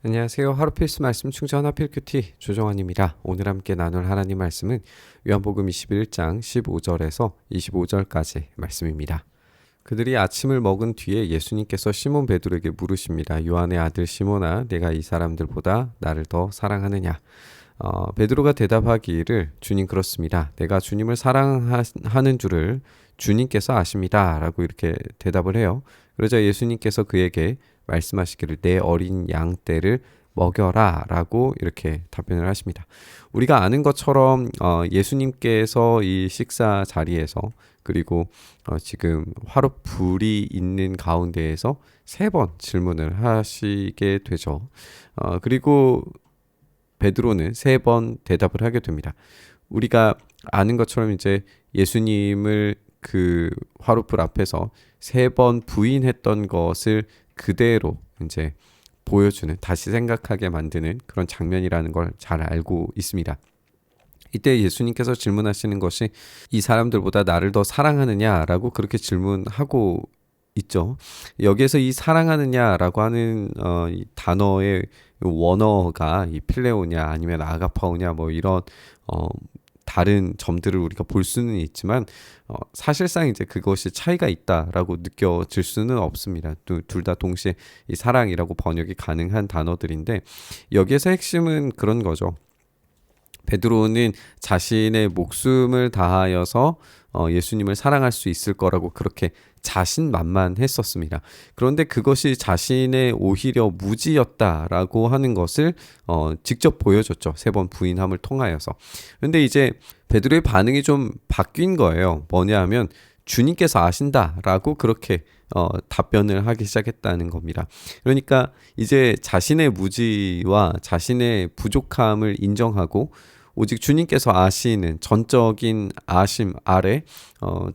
안녕하세요. 하루 필수 말씀 충전 하필 큐티 조정환입니다. 오늘 함께 나눌 하나님 말씀은 요한복음 21장 15절에서 25절까지 말씀입니다. 그들이 아침을 먹은 뒤에 예수님께서 시몬 베드로에게 물으십니다. 요한의 아들 시몬아, 내가 이 사람들보다 나를 더 사랑하느냐? 베드로가 대답하기를 주님 그렇습니다. 내가 주님을 사랑하는 줄을 주님께서 아십니다. 라고 이렇게 대답을 해요. 그러자 예수님께서 그에게 말씀하시기를 내 어린 양 떼를 먹여라 라고 이렇게 답변을 하십니다. 우리가 아는 것처럼 예수님께서 이 식사 자리에서 그리고 지금 화롯불이 있는 가운데에서 3번 질문을 하시게 되죠. 그리고 베드로는 3번 대답을 하게 됩니다. 우리가 아는 것처럼 이제 예수님을 그 화롯불 앞에서 3번 부인했던 것을 그대로 이제 보여주는, 다시 생각하게 만드는 그런 장면이라는 걸 잘 알고 있습니다. 이때 예수님께서 질문하시는 것이 이 사람들보다 나를 더 사랑하느냐라고 그렇게 질문하고 있죠. 여기에서 이 사랑하느냐라고 하는 이 단어의 원어가 이 필레오냐 아니면 아가파오냐 뭐 이런 다른 점들을 우리가 볼 수는 있지만 사실상 이제 그것이 차이가 있다라고 느껴질 수는 없습니다. 둘 다 동시에 이 사랑이라고 번역이 가능한 단어들인데 여기에서 핵심은 그런 거죠. 베드로는 자신의 목숨을 다하여서 예수님을 사랑할 수 있을 거라고 그렇게 자신만만했었습니다. 그런데 그것이 자신의 오히려 무지였다라고 하는 것을 직접 보여줬죠. 3번 부인함을 통하여서. 그런데 이제 베드로의 반응이 좀 바뀐 거예요. 뭐냐 하면 주님께서 아신다라고 그렇게 답변을 하기 시작했다는 겁니다. 그러니까 이제 자신의 무지와 자신의 부족함을 인정하고 오직 주님께서 아시는 전적인 아심 아래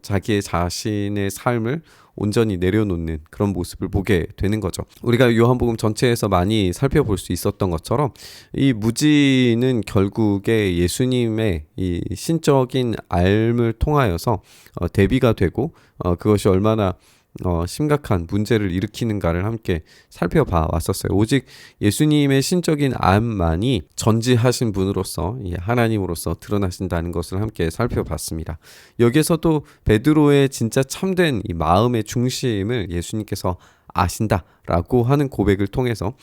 자기의 자신의 삶을 온전히 내려놓는 그런 모습을 보게 되는 거죠. 우리가 요한복음 전체에서 많이 살펴볼 수 있었던 것처럼 이 무지는 결국에 예수님의 이 신적인 알을 통하여서 대비가 되고 그것이 얼마나 심각한 문제를 일으키는가를 함께 살펴봐 왔었어요. 오직 예수님의 신적인 암만이 전지하신 분으로서 하나님으로서 드러나신다는 것을 함께 살펴봤습니다. 여기에서도 베드로의 진짜 참된 이 마음의 중심을 예수님께서 아신다라고 하는 고백을 통해서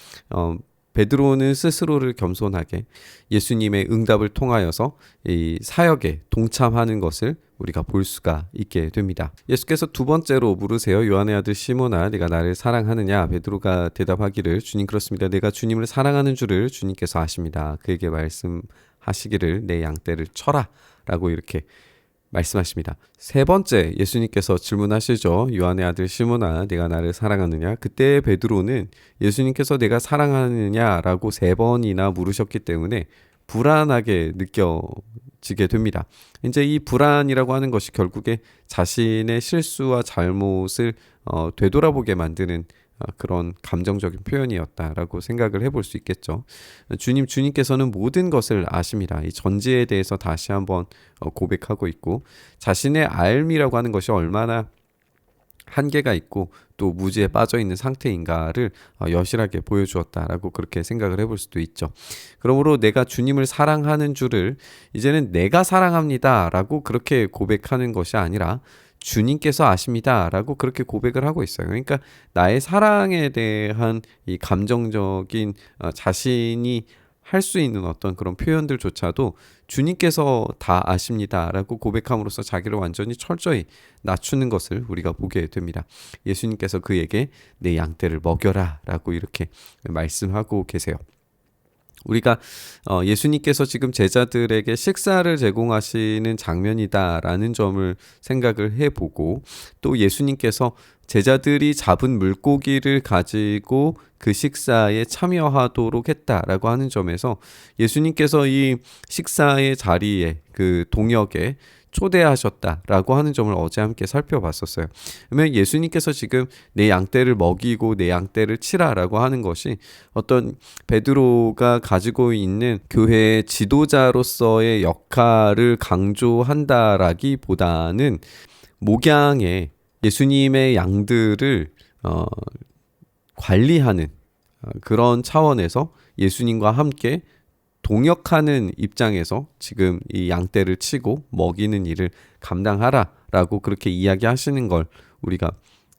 베드로는 스스로를 겸손하게 예수님의 응답을 통하여서 이 사역에 동참하는 것을 우리가 볼 수가 있게 됩니다. 예수께서 2번째로 물으세요. 요한의 아들 시몬아, 네가 나를 사랑하느냐? 베드로가 대답하기를 주님 그렇습니다. 내가 주님을 사랑하는 줄을 주님께서 아십니다. 그에게 말씀하시기를 내 양떼를 쳐라 라고 이렇게 말씀하십니다. 3번째 예수님께서 질문하시죠. 요한의 아들 시몬아, 내가 나를 사랑하느냐? 그때 베드로는 예수님께서 내가 사랑하느냐라고 3번이나 물으셨기 때문에 불안하게 느껴지게 됩니다. 이제 이 불안이라고 하는 것이 결국에 자신의 실수와 잘못을 되돌아보게 만드는 그런 감정적인 표현이었다라고 생각을 해볼 수 있겠죠. 주님께서는 모든 것을 아십니다. 이 전지에 대해서 다시 한번 고백하고 있고 자신의 알미라고 하는 것이 얼마나 한계가 있고 또 무지에 빠져 있는 상태인가를 여실하게 보여주었다라고 그렇게 생각을 해볼 수도 있죠. 그러므로 내가 주님을 사랑하는 줄을 이제는 내가 사랑합니다라고 그렇게 고백하는 것이 아니라 주님께서 아십니다라고 그렇게 고백을 하고 있어요. 그러니까 나의 사랑에 대한 이 감정적인 자신이 할 수 있는 어떤 그런 표현들조차도 주님께서 다 아십니다라고 고백함으로써 자기를 완전히 철저히 낮추는 것을 우리가 보게 됩니다. 예수님께서 그에게 내 양떼를 먹여라라고 이렇게 말씀하고 계세요. 우리가 예수님께서 지금 제자들에게 식사를 제공하시는 장면이다라는 점을 생각을 해보고 또 예수님께서 제자들이 잡은 물고기를 가지고 그 식사에 참여하도록 했다라고 하는 점에서 예수님께서 이 식사의 자리에 그 동역에 초대하셨다라고 하는 점을 어제 함께 살펴봤었어요. 그러면 예수님께서 지금 내 양떼를 먹이고 내 양떼를 치라라고 하는 것이 어떤 베드로가 가지고 있는 교회의 지도자로서의 역할을 강조한다라기보다는 목양에 예수님의 양들을 관리하는 그런 차원에서 예수님과 함께 동역하는 입장에서 지금 이 양떼를 치고 먹이는 일을 감당하라라고 그렇게 이야기하시는 걸 우리가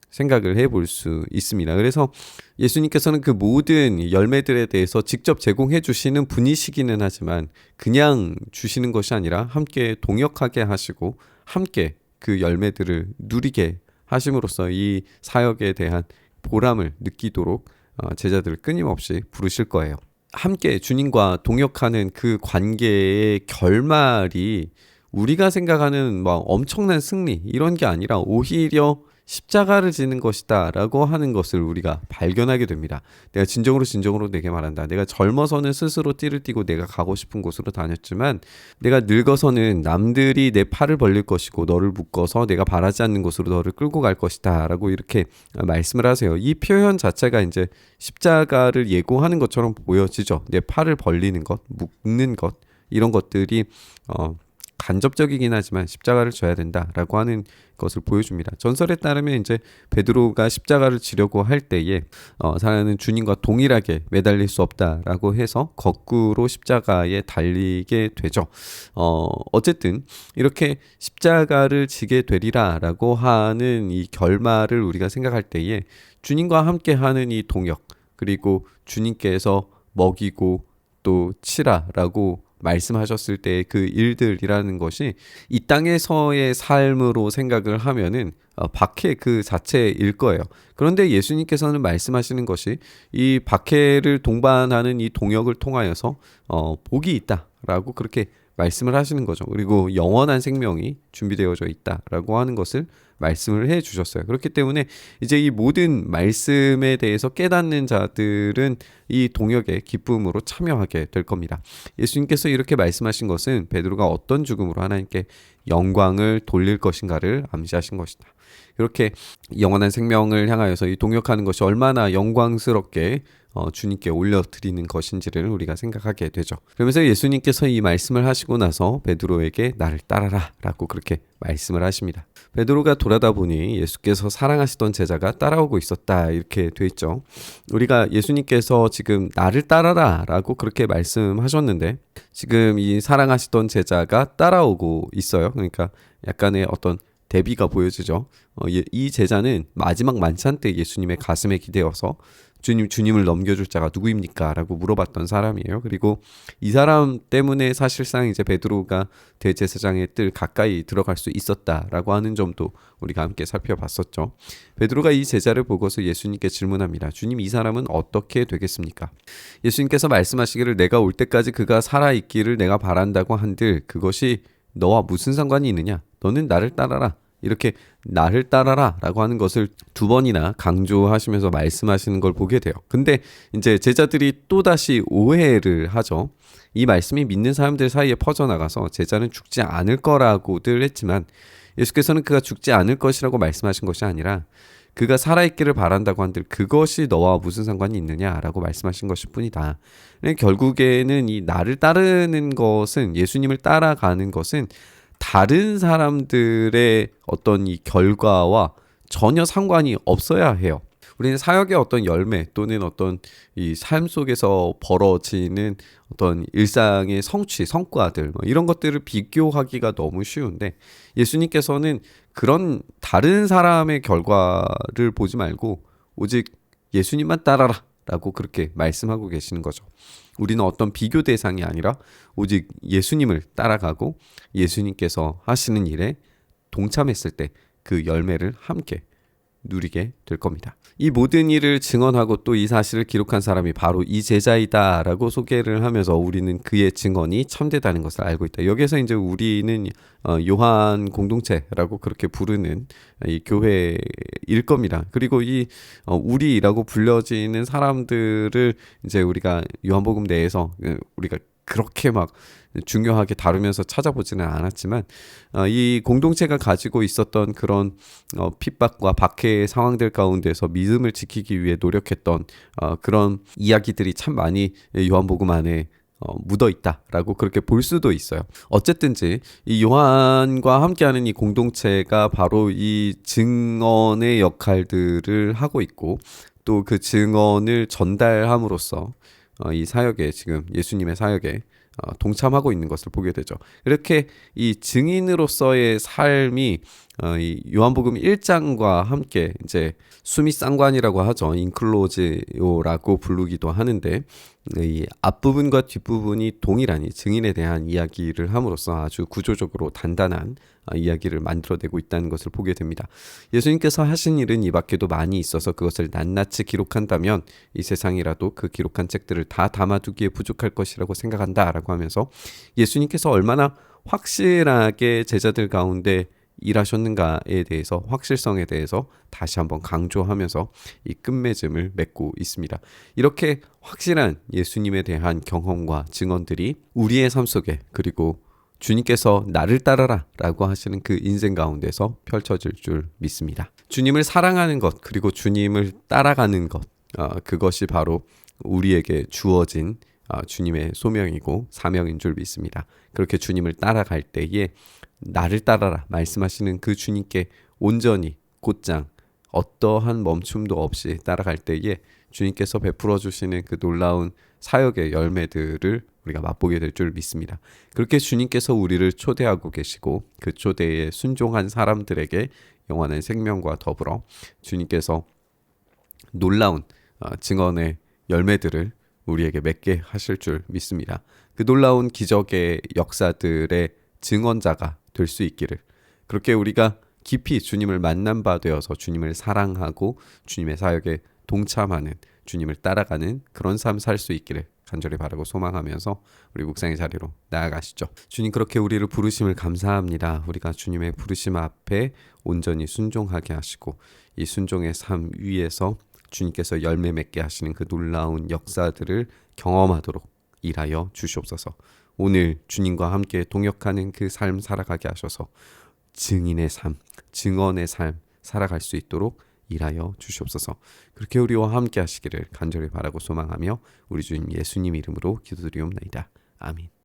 생각을 해볼 수 있습니다. 그래서 예수님께서는 그 모든 열매들에 대해서 직접 제공해 주시는 분이시기는 하지만 그냥 주시는 것이 아니라 함께 동역하게 하시고 함께 그 열매들을 누리게 하심으로써 이 사역에 대한 보람을 느끼도록 제자들을 끊임없이 부르실 거예요. 함께 주님과 동역하는 그 관계의 결말이 우리가 생각하는 막 엄청난 승리 이런 게 아니라 오히려 십자가를 지는 것이다 라고 하는 것을 우리가 발견하게 됩니다. 내가 진정으로 내게 말한다. 내가 젊어서는 스스로 띠를 띠고 내가 가고 싶은 곳으로 다녔지만 내가 늙어서는 남들이 내 팔을 벌릴 것이고 너를 묶어서 내가 바라지 않는 곳으로 너를 끌고 갈 것이다 라고 이렇게 말씀을 하세요. 이 표현 자체가 이제 십자가를 예고하는 것처럼 보여지죠. 내 팔을 벌리는 것, 묶는 것 이런 것들이 간접적이긴 하지만 십자가를 져야 된다라고 하는 것을 보여줍니다. 전설에 따르면 이제 베드로가 십자가를 지려고 할 때에 사람은 주님과 동일하게 매달릴 수 없다라고 해서 거꾸로 십자가에 달리게 되죠. 어쨌든 이렇게 십자가를 지게 되리라라고 하는 이 결말을 우리가 생각할 때에 주님과 함께하는 이 동역 그리고 주님께서 먹이고 또 치라라고 말씀하셨을 때 그 일들이라는 것이 이 땅에서의 삶으로 생각을 하면은 박해 그 자체일 거예요. 그런데 예수님께서는 말씀하시는 것이 이 박해를 동반하는 이 동역을 통하여서 복이 있다라고 그렇게 말씀을 하시는 거죠. 그리고 영원한 생명이 준비되어져 있다라고 하는 것을 말씀을 해 주셨어요. 그렇기 때문에 이제 이 모든 말씀에 대해서 깨닫는 자들은 이 동역의 기쁨으로 참여하게 될 겁니다. 예수님께서 이렇게 말씀하신 것은 베드로가 어떤 죽음으로 하나님께 영광을 돌릴 것인가를 암시하신 것이다. 이렇게 영원한 생명을 향하여서 이 동역하는 것이 얼마나 영광스럽게 주님께 올려드리는 것인지를 우리가 생각하게 되죠. 그러면서 예수님께서 이 말씀을 하시고 나서 베드로에게 나를 따라라 라고 그렇게 말씀을 하십니다. 베드로가 돌아다 보니 예수께서 사랑하시던 제자가 따라오고 있었다 이렇게 돼 있죠. 우리가 예수님께서 지금 나를 따라라 라고 그렇게 말씀하셨는데 지금 이 사랑하시던 제자가 따라오고 있어요. 그러니까 약간의 어떤 대비가 보여지죠. 이 제자는 마지막 만찬 때 예수님의 가슴에 기대어서 주님을 넘겨줄 자가 누구입니까? 라고 물어봤던 사람이에요. 그리고 이 사람 때문에 사실상 이제 베드로가 대제사장의 뜰 가까이 들어갈 수 있었다라고 하는 점도 우리가 함께 살펴봤었죠. 베드로가 이 제자를 보고서 예수님께 질문합니다. 주님, 이 사람은 어떻게 되겠습니까? 예수님께서 말씀하시기를 내가 올 때까지 그가 살아있기를 내가 바란다고 한들 그것이 너와 무슨 상관이 있느냐? 너는 나를 따라라. 이렇게 나를 따라라 라고 하는 것을 두 번이나 강조하시면서 말씀하시는 걸 보게 돼요. 근데 이제 제자들이 또다시 오해를 하죠. 이 말씀이 믿는 사람들 사이에 퍼져나가서 제자는 죽지 않을 거라고들 했지만 예수께서는 그가 죽지 않을 것이라고 말씀하신 것이 아니라 그가 살아있기를 바란다고 한들 그것이 너와 무슨 상관이 있느냐라고 말씀하신 것일 뿐이다. 결국에는 이 나를 따르는 것은 예수님을 따라가는 것은 다른 사람들의 어떤 이 결과와 전혀 상관이 없어야 해요. 우리는 사역의 어떤 열매 또는 어떤 이 삶 속에서 벌어지는 어떤 일상의 성취, 성과들 이런 것들을 비교하기가 너무 쉬운데 예수님께서는 그런 다른 사람의 결과를 보지 말고 오직 예수님만 따라라 라고 그렇게 말씀하고 계시는 거죠. 우리는 어떤 비교 대상이 아니라 오직 예수님을 따라가고 예수님께서 하시는 일에 동참했을 때 그 열매를 함께 누리게 될 겁니다. 이 모든 일을 증언하고 또 이 사실을 기록한 사람이 바로 이 제자이다라고 소개를 하면서 우리는 그의 증언이 참되다는 것을 알고 있다. 여기서 이제 우리는 요한 공동체라고 그렇게 부르는 이 교회일 겁니다. 그리고 이 우리라고 불려지는 사람들을 이제 우리가 요한복음 내에서 우리가 그렇게 막 중요하게 다루면서 찾아보지는 않았지만 이 공동체가 가지고 있었던 그런 핍박과 박해의 상황들 가운데서 믿음을 지키기 위해 노력했던 그런 이야기들이 참 많이 요한복음 안에 묻어 있다라고 그렇게 볼 수도 있어요. 어쨌든지 이 요한과 함께하는 이 공동체가 바로 이 증언의 역할들을 하고 있고 또 그 증언을 전달함으로써 이 사역에 지금 예수님의 사역에 동참하고 있는 것을 보게 되죠. 이렇게 이 증인으로서의 삶이 이 요한복음 1장과 함께 이제 수미상관이라고 하죠. 인클로지오라고 부르기도 하는데 이 앞부분과 뒷부분이 동일한 이 증인에 대한 이야기를 함으로써 아주 구조적으로 단단한 이야기를 만들어내고 있다는 것을 보게 됩니다. 예수님께서 하신 일은 이 밖에도 많이 있어서 그것을 낱낱이 기록한다면 이 세상이라도 그 기록한 책들을 다 담아두기에 부족할 것이라고 생각한다라고 하면서 예수님께서 얼마나 확실하게 제자들 가운데 일하셨는가에 대해서 확실성에 대해서 다시 한번 강조하면서 이 끝맺음을 맺고 있습니다. 이렇게 확실한 예수님에 대한 경험과 증언들이 우리의 삶 속에 그리고 주님께서 나를 따르라 라고 하시는 그 인생 가운데서 펼쳐질 줄 믿습니다. 주님을 사랑하는 것 그리고 주님을 따라가는 것 그것이 바로 우리에게 주어진 주님의 소명이고 사명인 줄 믿습니다. 그렇게 주님을 따라갈 때에 나를 따라라 말씀하시는 그 주님께 온전히 곧장 어떠한 멈춤도 없이 따라갈 때에 주님께서 베풀어 주시는 그 놀라운 사역의 열매들을 우리가 맛보게 될 줄 믿습니다. 그렇게 주님께서 우리를 초대하고 계시고 그 초대에 순종한 사람들에게 영원한 생명과 더불어 주님께서 놀라운 증언의 열매들을 우리에게 맺게 하실 줄 믿습니다. 그 놀라운 기적의 역사들의 증언자가 될 수 있기를 그렇게 우리가 깊이 주님을 만난 바 되어서 주님을 사랑하고 주님의 사역에 동참하는 주님을 따라가는 그런 삶 살 수 있기를 간절히 바라고 소망하면서 우리 묵상의 자리로 나아가시죠. 주님 그렇게 우리를 부르심을 감사합니다. 우리가 주님의 부르심 앞에 온전히 순종하게 하시고 이 순종의 삶 위에서 주님께서 열매 맺게 하시는 그 놀라운 역사들을 경험하도록 일하여 주시옵소서. 오늘 주님과 함께 동역하는 그 삶 살아가게 하셔서 증인의 삶, 증언의 삶 살아갈 수 있도록 일하여 주시옵소서. 그렇게 우리와 함께 하시기를 간절히 바라고 소망하며 우리 주님 예수님 이름으로 기도드리옵나이다. 아멘.